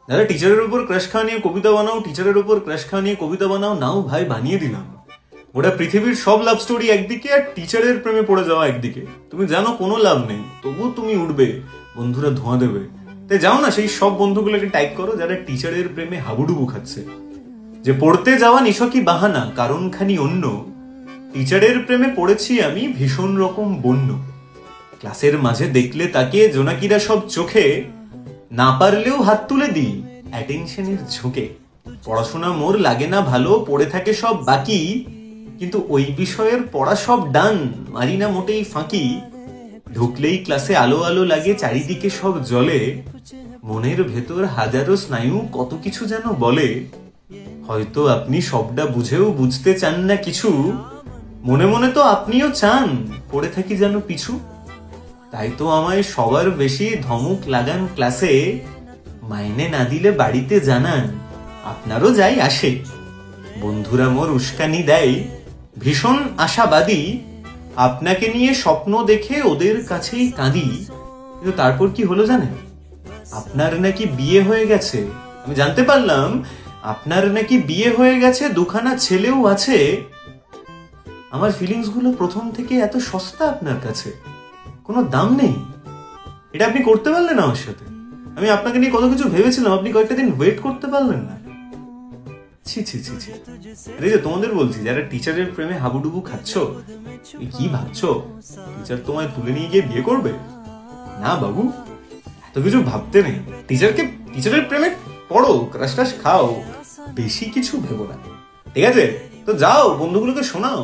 দাদা টিচারের উপর ক্রাশ খাওয়া নিয়ে কবিতা বানাও, টিচারের উপর ক্রাশ খাওয়া নিয়ে কবিতা বানাও, নাও ভাই বানিয়ে দিলাম। ওটা পৃথিবীর সব লাভ স্টোরি একদিকে আর টিচারের প্রেমে পড়ে যাওয়া একদিকে। তুমি জানো কোনো লাভ নেই, তবু তুমি উঠবে, বন্ধুরা ধোঁয়া দেবে। তাই যাও না সেই সব বন্ধুগুলোকে টাইপ করো যারা টিচারের প্রেমে হাবুডুবু খাচ্ছে। যে পড়তে যাওয়া নিছকই বাহানা, কারণখানি অন্য। টিচারের প্রেমে পড়েছি আমি ভীষণ রকম বন্য। ক্লাসের মাঝে দেখলে তাকে জোনাকিরা সব চোখে, না পারলেও হাত তুলে দিই অ্যাটেনশনের ঝোঁকে। পড়াশোনা মোর লাগে না ভালো, পড়ে থাকে সব বাকি, কিন্তু ওই বিষয়ের পড়া সব ডান, মারি না মোটেই ফাঁকি। ঢুকলেই ক্লাসে আলো আলো লাগে, চারিদিকে সব জ্বলে, মনের ভেতর হাজারো স্নায়ু কত কিছু যেন বলে। হয়তো আপনি সবটা বুঝেও বুঝতে চান না কিছু, মনে মনে তো আপনিও চান পড়ে থাকি যেন পিছু। তাই তো আমায় সবার বেশি ধমক লাগান ক্লাসে, মাইনে না দিলে বাড়িতে জানান আপনারও যাই আসে। বন্ধুরা মোর উস্কানি দেয় ভীষণ আশাবাদী, আপনাকে নিয়ে স্বপ্ন দেখে ওদের কাছেই কাঁদি। কিন্তু তারপর কি হলো জানেন? আপনার নাকি বিয়ে হয়ে গেছে। আমি জানতে পারলাম আপনার নাকি বিয়ে হয়ে গেছে, দুখানা ছেলেও আছে। আমার ফিলিংস গুলো প্রথম থেকে এত সস্তা আপনার কাছে, কোনো দাম নেই। এটা আপনি করতে পারলেন আমার সাথে? আমি আপনাকে নিয়ে কত কিছু ভেবেছিলাম, আপনি কয়েকটা দিন ওয়েট করতে পারলেন না। ছি ছি ছি ছি। আরে যে তোমাদের বলছি যারা টিচারের প্রেমে হাবুডুবু খাচ্ছ, কি ভাবছো টিচার তোমায় তুলে নিয়ে গিয়ে বিয়ে করবে? না বাবু, এত কিছু ভাবতে নেই। টিচারের প্রেমে পড়ো, ক্রাশ টাশ খাও, বেশি কিছু ভেবো না। ঠিক আছে? তো যাও বন্ধুগুলোকে শোনাও।